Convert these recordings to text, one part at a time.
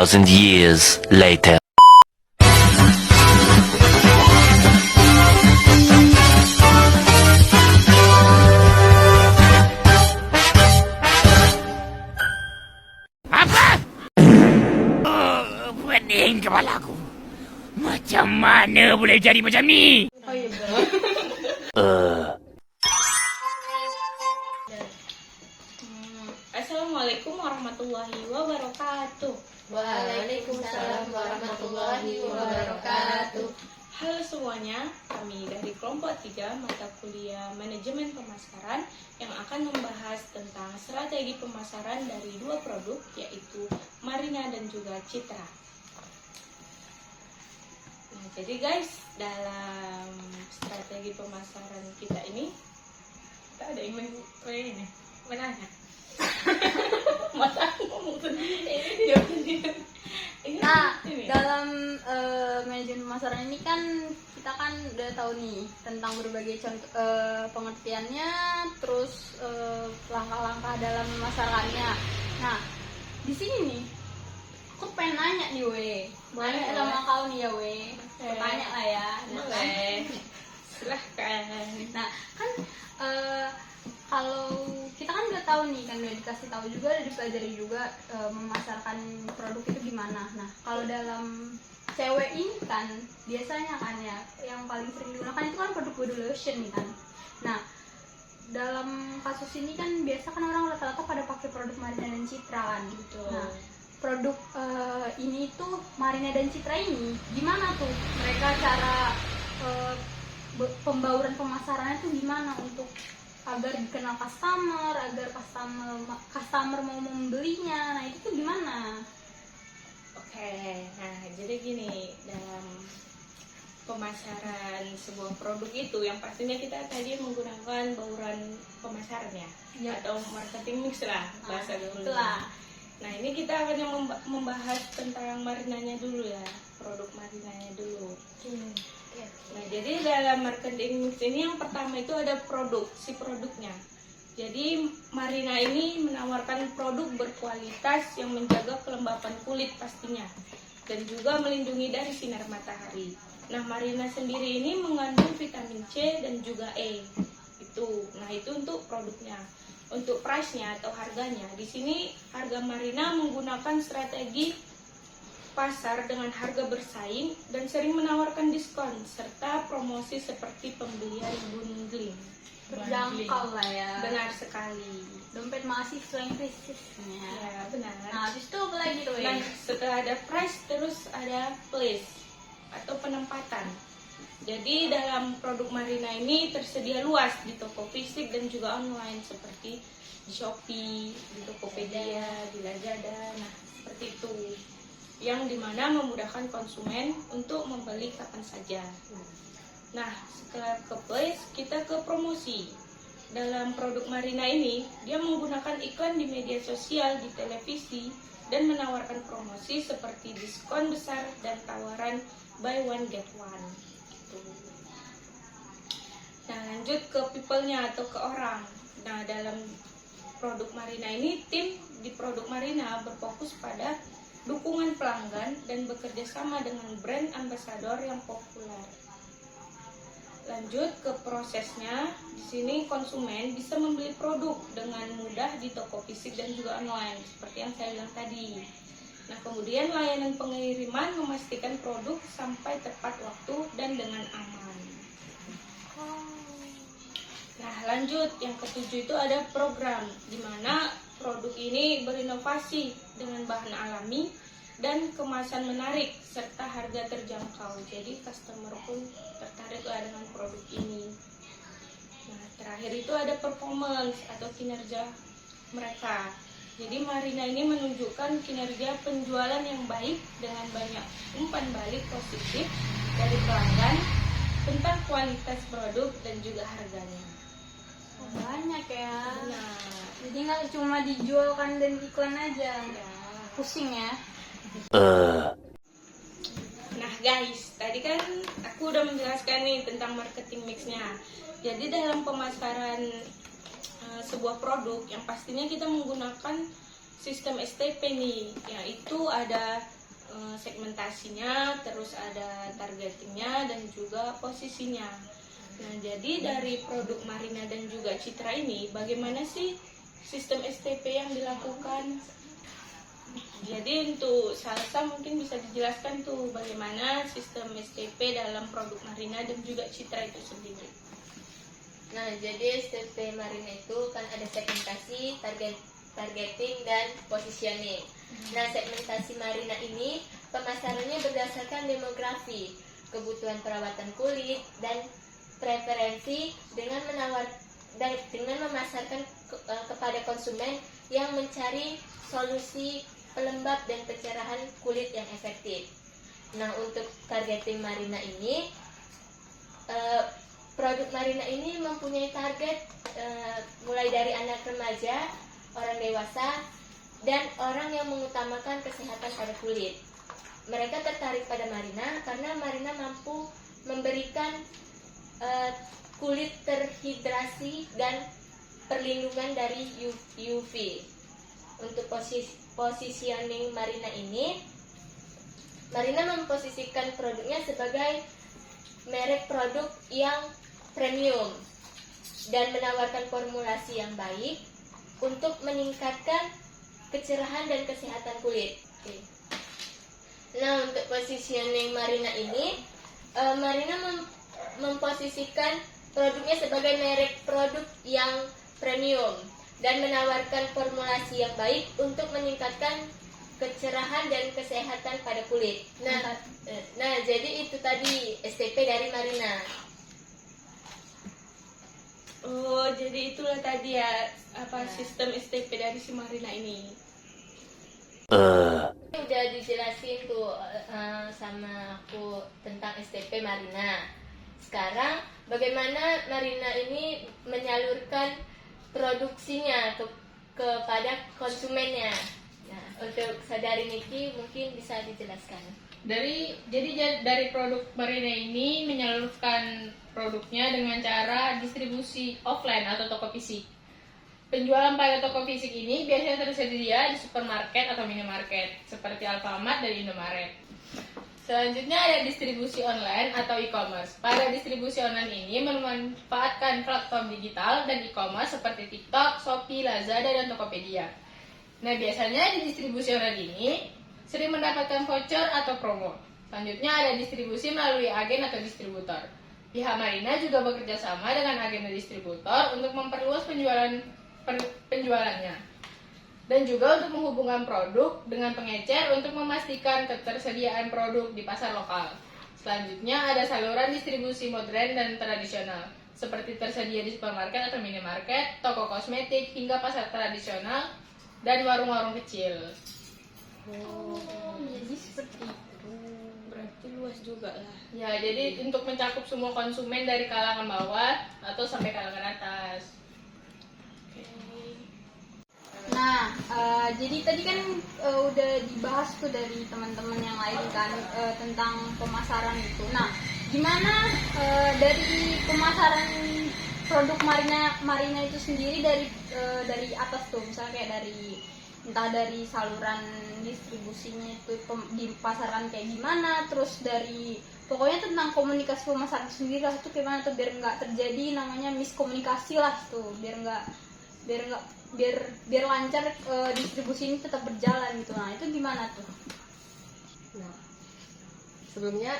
2,000 years later. Apa? Pening kepalaku. Macam mana boleh jadi macam ni? Assalamualaikum warahmatullahi wabarakatuh. Waalaikumsalam warahmatullahi wabarakatuh. Halo semuanya, kami dari kelompok 3 mata kuliah manajemen pemasaran yang akan membahas tentang strategi pemasaran dari dua produk, yaitu Marina dan juga Citra. Nah, jadi guys, dalam strategi pemasaran kita ini, kita ada yang menanya. Masa ngomong sendiri. Nah, dalam manajemen pemasaran ini kan kita kan udah tahu nih tentang berbagai contoh pengertiannya, terus langkah-langkah dalam memasarkannya. Nah, di sini nih aku pengen nanya nih boleh sama kau nih ya bertanya lah ya. Boleh. Silahkan. Nah kan kalau kita kan udah tahu nih, kan udah dikasih tahu juga, udah dipelajari juga memasarkan produk itu gimana. Nah kalau dalam cewek ini kan biasanya kan ya yang paling sering digunakan itu kan produk body lotion nih kan. Nah dalam kasus ini kan biasa kan orang rata-rata pada pakai produk Marina dan Citra kan. Betul. Nah produk ini tuh Marina dan Citra ini gimana tuh mereka cara pembauran pemasarannya tuh gimana untuk agar dikenal customer, agar customer mau membelinya. Nah itu tuh gimana? Oke, nah jadi gini, dalam pemasaran sebuah produk itu yang pastinya kita tadi menggunakan bauran pemasaran ya, atau marketing mix lah bahasa gaul. Nah ini kita akan yang membahas tentang Marinanya dulu ya, produk Marinanya dulu. Nah jadi dalam marketing mix ini yang pertama itu ada produknya. Jadi Marina ini menawarkan produk berkualitas yang menjaga kelembapan kulit pastinya, dan juga melindungi dari sinar matahari. Nah Marina sendiri ini mengandung vitamin C dan juga E. Nah itu untuk produknya. Untuk price-nya atau harganya, di sini harga Marina menggunakan strategi pasar dengan harga bersaing dan sering menawarkan diskon serta promosi seperti pembelian bundling. Terjangkau lah ya. Benar sekali. Dompet mahasiswa yang krisisnya. Ya benar. Nah habis itu apa lagi tuh Nah setelah ada price terus ada place atau penempatan. Jadi dalam produk Marina ini tersedia luas di toko fisik dan juga online seperti di Shopee, di Tokopedia, di Lazada. Nah seperti itu, yang dimana memudahkan konsumen untuk membeli kapan saja. Nah setelah ke place, kita ke promosi. Dalam produk Marina ini, dia menggunakan iklan di media sosial, di televisi, dan menawarkan promosi seperti diskon besar dan tawaran buy one get one. Nah lanjut ke people-nya atau ke orang. Nah dalam produk Marina ini, tim di produk Marina berfokus pada dukungan pelanggan dan bekerja sama dengan brand ambassador yang populer. Lanjut ke prosesnya, di sini konsumen bisa membeli produk dengan mudah di toko fisik dan juga online, seperti yang saya bilang tadi. Nah, kemudian layanan pengiriman memastikan produk sampai tepat waktu dan dengan aman. Nah, lanjut yang ketujuh itu ada program, di mana produk ini berinovasi dengan bahan alami dan kemasan menarik serta harga terjangkau. Jadi customer pun tertariklah dengan produk ini. Nah, terakhir itu ada performance atau kinerja mereka. Jadi Marina ini menunjukkan kinerja penjualan yang baik dengan banyak umpan balik positif dari pelanggan tentang kualitas produk dan juga harganya. Banyak ya. Nah, Jadi nggak cuma dijualkan dan iklan aja. Pusing ya. Nah guys, tadi kan aku udah menjelaskan nih tentang marketing mixnya. Jadi dalam pemasaran sebuah produk yang pastinya kita menggunakan sistem STP nih, yaitu ada segmentasinya, terus ada targetingnya dan juga posisinya. Nah, jadi dari produk Marina dan juga Citra ini, bagaimana sih sistem STP yang dilakukan? Jadi untuk Salsa mungkin bisa dijelaskan tuh bagaimana sistem STP dalam produk Marina dan juga Citra itu sendiri. Nah, jadi STP Marina itu kan ada segmentasi, targeting, dan positioning. Nah, segmentasi Marina ini pemasarannya berdasarkan demografi, kebutuhan perawatan kulit, dan preferensi dengan memasarkan kepada konsumen yang mencari solusi pelembab dan pencerahan kulit yang efektif. Nah, untuk targeting Marina ini, produk Marina ini mempunyai target mulai dari anak remaja, orang dewasa, dan orang yang mengutamakan kesehatan pada kulit. Mereka tertarik pada Marina karena Marina mampu memberikan kulit terhidrasi dan perlindungan dari UV. Untuk positioning Marina ini, Marina memposisikan produknya sebagai merek produk yang premium dan menawarkan formulasi yang baik untuk meningkatkan kecerahan dan kesehatan kulit. Nah, untuk positioning Marina ini, Marina memposisikan produknya sebagai merek produk yang premium dan menawarkan formulasi yang baik untuk meningkatkan kecerahan dan kesehatan pada kulit. Nah, jadi itu tadi STP dari Marina. Oh, jadi itulah tadi ya sistem STP dari si Marina ini. Udah dijelasin tuh sama aku tentang STP Marina. Sekarang bagaimana Marina ini menyalurkan produksinya kepada konsumennya. Nah, untuk saudari Niki mungkin bisa dijelaskan. Jadi dari produk Marina ini menyalurkan produknya dengan cara distribusi offline atau toko fisik. Penjualan pada toko fisik ini biasanya tersedia di supermarket atau minimarket seperti Alfamart dan Indomaret. Selanjutnya ada distribusi online atau e-commerce. Pada distribusi online ini memanfaatkan platform digital dan e-commerce seperti TikTok, Shopee, Lazada, dan Tokopedia. Nah, biasanya di distribusi online ini sering mendapatkan voucher atau promo. Selanjutnya ada distribusi melalui agen atau distributor. Pihak Marina juga bekerja sama dengan agen dan distributor untuk memperluas penjualannya. Dan juga untuk menghubungkan produk dengan pengecer untuk memastikan ketersediaan produk di pasar lokal. Selanjutnya ada saluran distribusi modern dan tradisional, seperti tersedia di supermarket atau minimarket, toko kosmetik, hingga pasar tradisional, dan warung-warung kecil. Jadi seperti itu. Berarti luas juga lah. Ya, jadi untuk mencakup semua konsumen dari kalangan bawah atau sampai kalangan atas. Nah, jadi tadi kan udah dibahas tuh dari teman-teman yang lain kan tentang pemasaran itu. Nah, gimana dari pemasaran produk Marina itu sendiri dari atas tuh, misalnya kayak entah dari saluran distribusinya itu dipasarkan kayak gimana, terus dari pokoknya tentang komunikasi pemasaran sendiri lah itu gimana tuh biar nggak terjadi namanya miskomunikasi lah tuh, biar lancar distribusi ini tetap berjalan gitu. Nah, itu gimana tuh? Nah, sebelumnya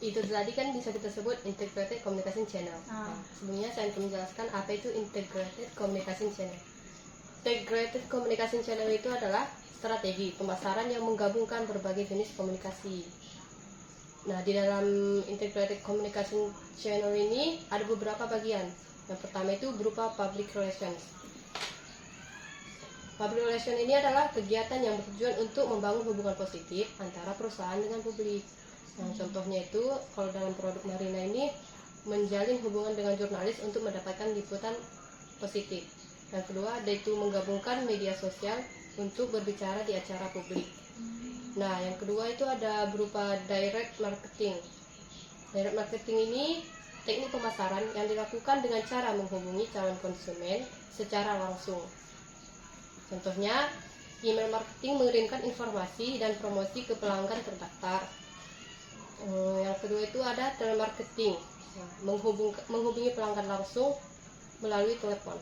itu tadi kan bisa kita sebut integrated communication channel. Nah, sebelumnya saya akan menjelaskan apa itu integrated communication channel. Integrated communication channel itu adalah strategi pemasaran yang menggabungkan berbagai jenis komunikasi. Nah, di dalam integrated communication channel ini ada beberapa bagian. Yang pertama itu berupa public relations. Public relations ini adalah kegiatan yang bertujuan untuk membangun hubungan positif antara perusahaan dengan publik. Nah, contohnya itu kalau dalam produk Marina ini menjalin hubungan dengan jurnalis untuk mendapatkan liputan positif. Yang kedua, yaitu menggabungkan media sosial untuk berbicara di acara publik. Nah, yang kedua itu ada berupa direct marketing. Direct marketing ini teknik pemasaran yang dilakukan dengan cara menghubungi calon konsumen secara langsung. Contohnya, Email marketing mengirimkan informasi dan promosi ke pelanggan terdaftar. Yang kedua itu ada telemarketing, menghubungi pelanggan langsung melalui telepon.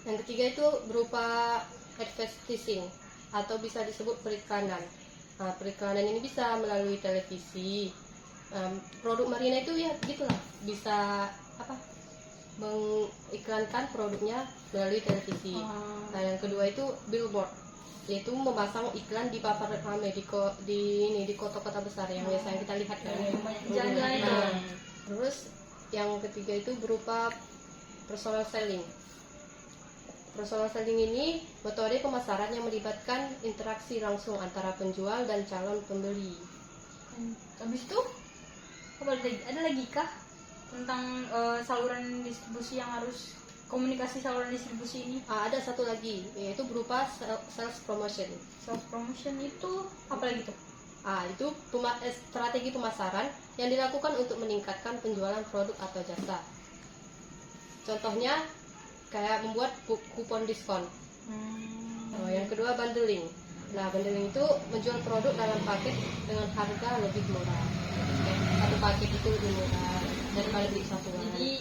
Yang ketiga itu berupa advertising atau bisa disebut periklanan. Periklanan ini bisa melalui televisi. Produk Marina itu ya gitulah, bisa mengiklankan produknya melalui televisi. Nah, yang kedua itu billboard, yaitu memasang iklan di papan reklame di kota-kota besar yang biasa kita lihat kan. Terus yang ketiga itu berupa personal selling. Personal selling ini metode pemasaran yang melibatkan interaksi langsung antara penjual dan calon pembeli. Habis itu apa lagi? Ada lagi kah tentang saluran distribusi yang harus komunikasi saluran distribusi ini? Ada satu lagi, yaitu berupa sales promotion. Sales promotion itu apa lagi tuh? Itu strategi pemasaran yang dilakukan untuk meningkatkan penjualan produk atau jasa. Contohnya kayak membuat kupon diskon. Yang kedua bundling. Nah, bundling itu menjual produk dalam paket dengan harga lebih murah. Satu paket itu lebih murah daripada beli satuan. Jadi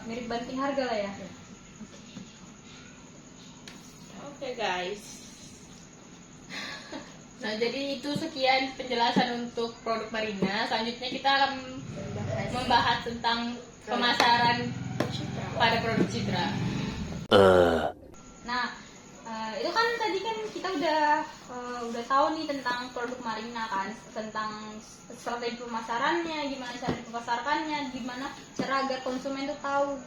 mirip banting harga lah ya. Oke, guys. Nah, jadi itu sekian penjelasan untuk produk Marina. Selanjutnya kita akan membahas tentang pemasaran pada produk Citra. Nah, itu kan tadi kan kita udah tahu nih tentang produk Marina kan, tentang strategi pemasarannya, gimana cara dipasarkannya, gimana cara agar konsumen tuh tahu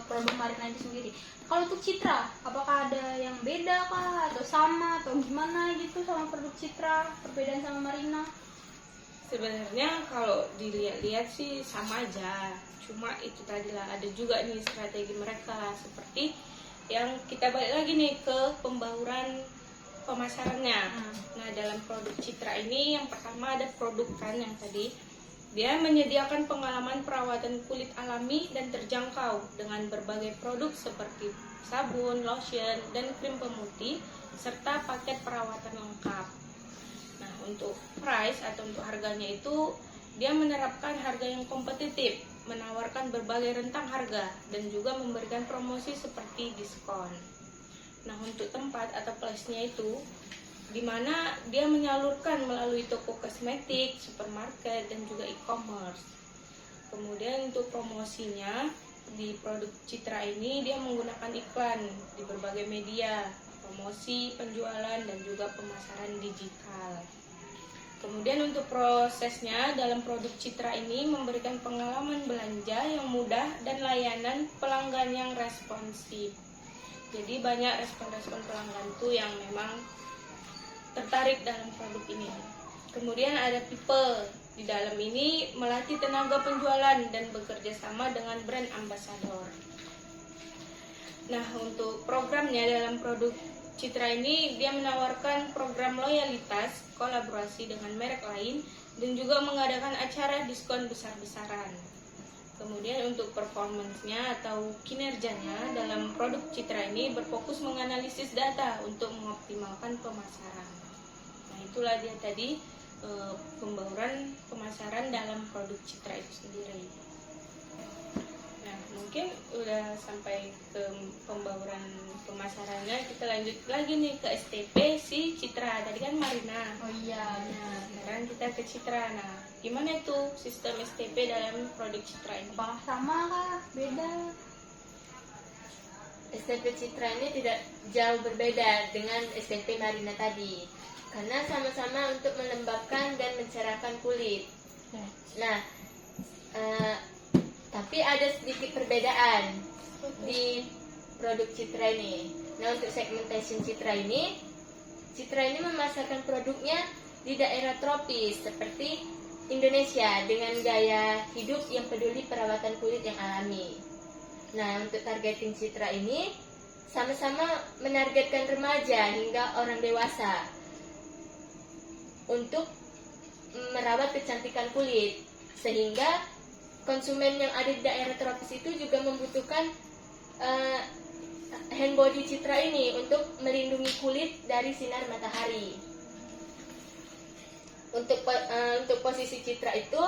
produk Marina itu sendiri. Kalau untuk Citra, apakah ada yang beda kah atau sama atau gimana gitu sama produk Citra, perbedaan sama Marina? Sebenarnya kalau dilihat-lihat sih sama aja, cuma itu tadilah ada juga nih strategi mereka, seperti yang kita balik lagi nih ke pembauran pemasarannya. Nah, dalam produk Citra ini yang pertama ada produk kan yang tadi dia menyediakan pengalaman perawatan kulit alami dan terjangkau dengan berbagai produk seperti sabun, lotion, dan krim pemutih serta paket perawatan lengkap. Nah, untuk price atau untuk harganya itu dia menerapkan harga yang kompetitif, menawarkan berbagai rentang harga, dan juga memberikan promosi seperti diskon. Nah, untuk tempat atau place-nya itu, di mana dia menyalurkan melalui toko kosmetik, supermarket, dan juga e-commerce. Kemudian untuk promosinya, di produk Citra ini dia menggunakan iklan di berbagai media, promosi, penjualan, dan juga pemasaran digital. Kemudian untuk prosesnya dalam produk Citra ini memberikan pengalaman belanja yang mudah dan layanan pelanggan yang responsif. Jadi banyak respon-respon pelanggan tuh yang memang tertarik dalam produk ini. Kemudian ada people. Di dalam ini melatih tenaga penjualan dan bekerja sama dengan brand ambassador. Nah, untuk programnya dalam produk Citra ini dia menawarkan program loyalitas, kolaborasi dengan merek lain, dan juga mengadakan acara diskon besar-besaran. Kemudian untuk performance-nya atau kinerjanya dalam produk Citra ini berfokus menganalisis data untuk mengoptimalkan pemasaran. Nah, itulah dia tadi pembauran pemasaran dalam produk Citra itu sendiri. Nah, mungkin udah sampai ke pembauran pemasarannya, kita lanjut lagi nih ke STP si Citra. Tadi kan Marina. Oh iya, Nah, sekarang kita ke Citra. Nah, gimana itu sistem STP dalam produk Citra ini? apakah sama kah? Beda? STP Citra ini tidak jauh berbeda dengan STP Marina tadi, karena sama-sama untuk melembabkan dan mencerahkan kulit. Nah, tapi ada sedikit perbedaan di produk Citra ini. Nah, untuk segmentation Citra ini memasarkan produknya di daerah tropis seperti Indonesia dengan gaya hidup yang peduli perawatan kulit yang alami. Nah, untuk targeting Citra ini sama-sama menargetkan remaja hingga orang dewasa untuk merawat kecantikan kulit, sehingga konsumen yang ada di daerah tropis itu juga membutuhkan hand body Citra ini untuk melindungi kulit dari sinar matahari. Untuk posisi Citra itu,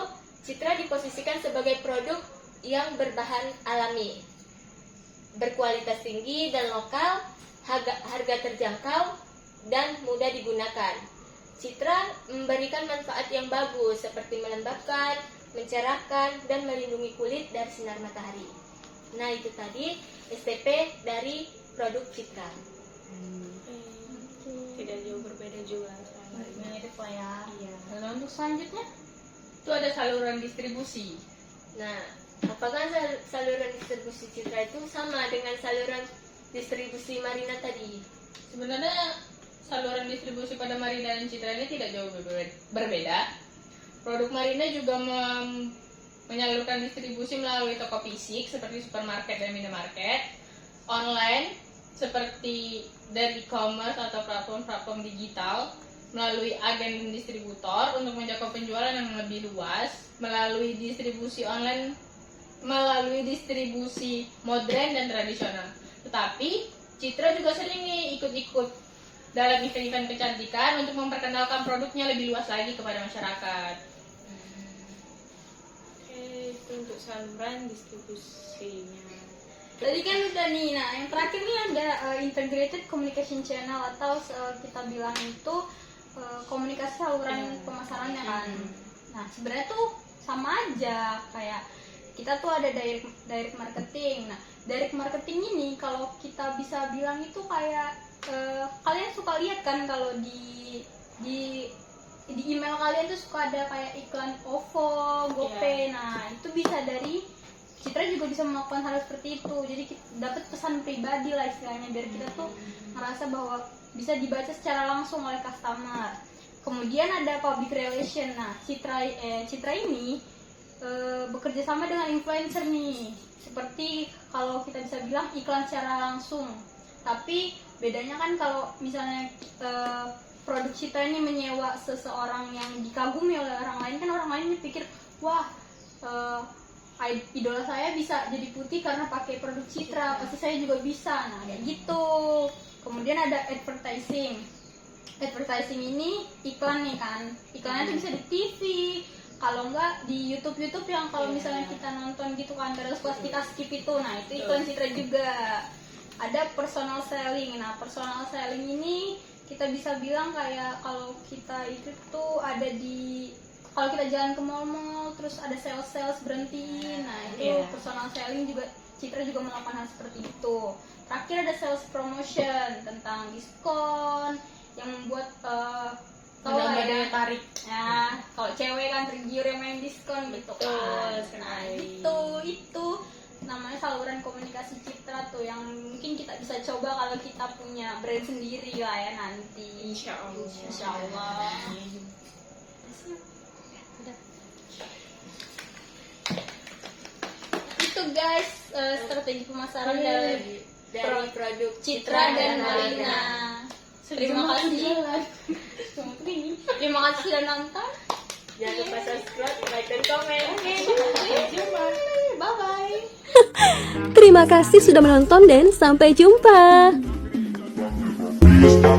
Citra diposisikan sebagai produk yang berbahan alami, berkualitas tinggi dan lokal, harga terjangkau, dan mudah digunakan. Citra memberikan manfaat yang bagus seperti melembabkan, mencerahkan, dan melindungi kulit dari sinar matahari. Nah, itu tadi STP dari produk Citra. Tidak jauh berbeda juga sama Marina. Mirip lah ya. Iya. Lalu untuk selanjutnya itu ada saluran distribusi. Nah, apakah saluran distribusi Citra itu sama dengan saluran distribusi Marina tadi? Sebenarnya saluran distribusi pada Marina dan Citra ini tidak jauh berbeda. Produk Marina juga menyalurkan distribusi melalui toko fisik seperti supermarket dan minimarket, online seperti dari e-commerce atau platform-platform digital, melalui agen dan distributor untuk menjangkau penjualan yang lebih luas, melalui distribusi online, melalui distribusi modern dan tradisional. Tetapi Citra juga sering nih ikut-ikut dalam event-event kecantikan untuk memperkenalkan produknya lebih luas lagi kepada masyarakat. Oke, itu untuk saluran distribusinya. Tadi kan udah nih, nah yang terakhir nih ada integrated communication channel atau kita bilang itu komunikasi saluran pemasarannya kan. Nah sebenarnya tuh sama aja kayak kita tuh ada direct marketing. Nah direct marketing ini kalau kita bisa bilang itu kayak kalian suka lihat kan kalau di email kalian tuh suka ada kayak iklan OVO, GoPay. Nah itu bisa dari Citra juga bisa melakukan hal seperti itu. Jadi kita dapat pesan pribadi lah istilahnya, biar kita tuh merasa bahwa bisa dibaca secara langsung oleh customer. Kemudian ada public relation. Nah Citra ini bekerja sama dengan influencer nih. Seperti kalau kita bisa bilang iklan secara langsung. Tapi bedanya kan kalau misalnya produk Citra ini menyewa seseorang yang dikagumi oleh orang lain, kan orang lain pikir, wah idola saya bisa jadi putih karena pakai produk Citra, pasti saya juga bisa. Nah kayak gitu. Kemudian ada advertising. Advertising ini iklan nih kan. Iklannya tuh bisa di TV, kalau enggak di YouTube yang kalau misalnya kita nonton gitu kan terus pas kita skip itu. Nah itu iklan Citra juga. Ada personal selling. Nah personal selling ini kita bisa bilang kayak kalau kita itu tuh ada di, kalau kita jalan ke mall-mall terus ada sales berhentiin. Nah itu personal selling juga, Citra juga melakukan hal seperti itu. Terakhir ada sales promotion tentang diskon yang membuat tahu lah ya, tarik. Ya kalau cewek kan tergiur yang main diskon gitu kan. Nah itu namanya saluran komunikasi Citra tuh yang mungkin kita bisa coba kalau kita punya brand sendiri lah ya nanti. Insya Allah. Itu guys strategi pemasaran dari produk Citra dan Marina. Terima kasih. Terima kasih sudah nonton. Jangan lupa subscribe, like, dan komen. Bye bye. Terima kasih sudah menonton dan sampai jumpa. Bisa